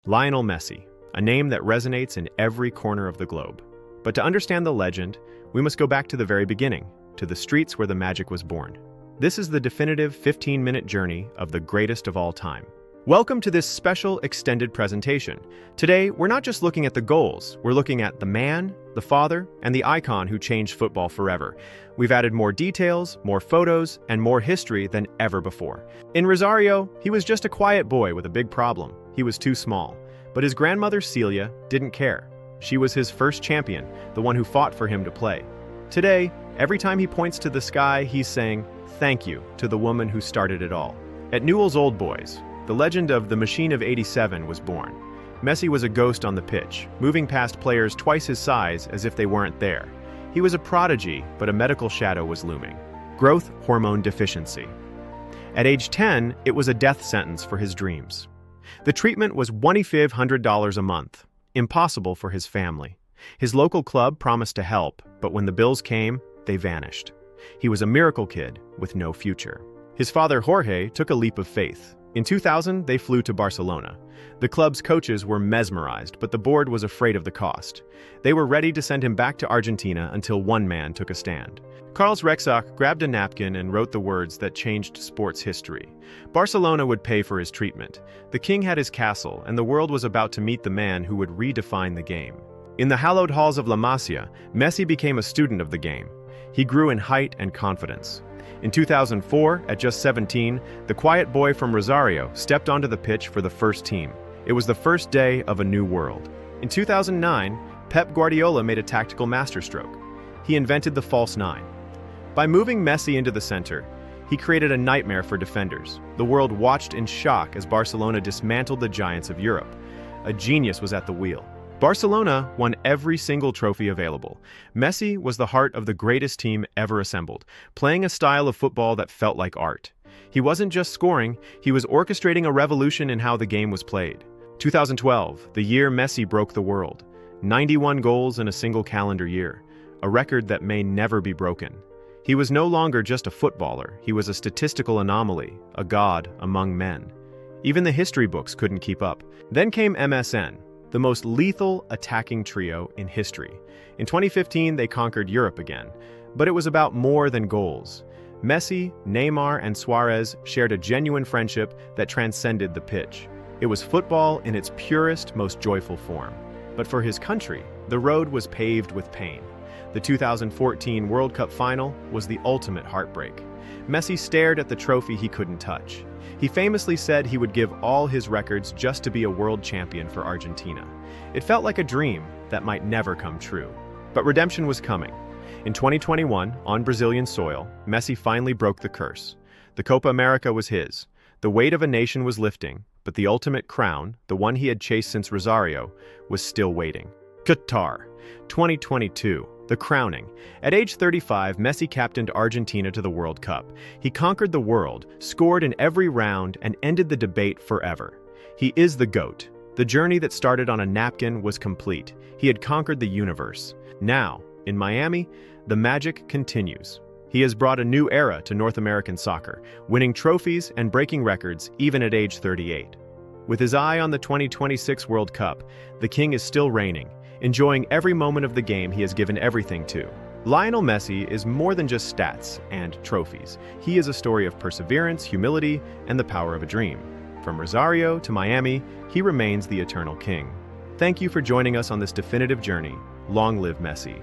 Lionel Messi, a name that resonates in every corner of the globe. But to understand the legend, we must go back to the very beginning, to the streets where the magic was born. This is the definitive 15-minute journey of the greatest of all time. Welcome to this special extended presentation. Today, we're not just looking at the goals, we're looking at the man, the father, and the icon who changed football forever. We've added more details, more photos, and more history than ever before. In Rosario, he was just a quiet boy with a big problem. He was too small. But his grandmother Celia didn't care. She was his first champion, the one who fought for him to play. Today, every time he points to the sky, he's saying, "Thank you" to the woman who started it all. At Newell's Old Boys, the legend of the Machine of '87 was born. Messi was a ghost on the pitch, moving past players twice his size as if they weren't there. He was a prodigy, but a medical shadow was looming. Growth hormone deficiency. At age 10, it was a death sentence for his dreams. The treatment was $2,500 a month, impossible for his family. His local club promised to help, but when the bills came, they vanished. He was a miracle kid with no future. His father Jorge took a leap of faith. In 2000, they flew to Barcelona. The club's coaches were mesmerized, but the board was afraid of the cost. They were ready to send him back to Argentina until one man took a stand. Carlos Rexach grabbed a napkin and wrote the words that changed sports history. Barcelona would pay for his treatment. The king had his castle, and the world was about to meet the man who would redefine the game. In the hallowed halls of La Masia, Messi became a student of the game. He grew in height and confidence. In 2004, at just 17, the quiet boy from Rosario stepped onto the pitch for the first team. It was the first day of a new world. In 2009, Pep Guardiola made a tactical masterstroke. He invented the false nine. By moving Messi into the center, he created a nightmare for defenders. The world watched in shock as Barcelona dismantled the giants of Europe. A genius was at the wheel. Barcelona won every single trophy available. Messi was the heart of the greatest team ever assembled, playing a style of football that felt like art. He wasn't just scoring, he was orchestrating a revolution in how the game was played. 2012, the year Messi broke the world. 91 goals in a single calendar year, a record that may never be broken. He was no longer just a footballer, he was a statistical anomaly, a god among men. Even the history books couldn't keep up. Then came MSN, the most lethal attacking trio in history. In 2015, they conquered Europe again, but it was about more than goals. Messi, Neymar, and Suarez shared a genuine friendship that transcended the pitch. It was football in its purest, most joyful form. But for his country, the road was paved with pain. The 2014 World Cup final was the ultimate heartbreak. Messi stared at the trophy he couldn't touch. He famously said he would give all his records just to be a world champion for Argentina. It felt like a dream that might never come true. But redemption was coming. In 2021, on Brazilian soil, Messi finally broke the curse. The Copa America was his. The weight of a nation was lifting, but the ultimate crown, the one he had chased since Rosario, was still waiting. Qatar, 2022. The crowning. At age 35, Messi captained Argentina to the World Cup. He conquered the world, scored in every round, and ended the debate forever. He is the GOAT. The journey that started on a napkin was complete. He had conquered the universe. Now, in Miami, the magic continues. He has brought a new era to North American soccer, winning trophies and breaking records even at age 38. With his eye on the 2026 World Cup, the king is still reigning, enjoying every moment of the game he has given everything to. Lionel Messi is more than just stats and trophies. He is a story of perseverance, humility, and the power of a dream. From Rosario to Miami, he remains the eternal king. Thank you for joining us on this definitive journey. Long live Messi.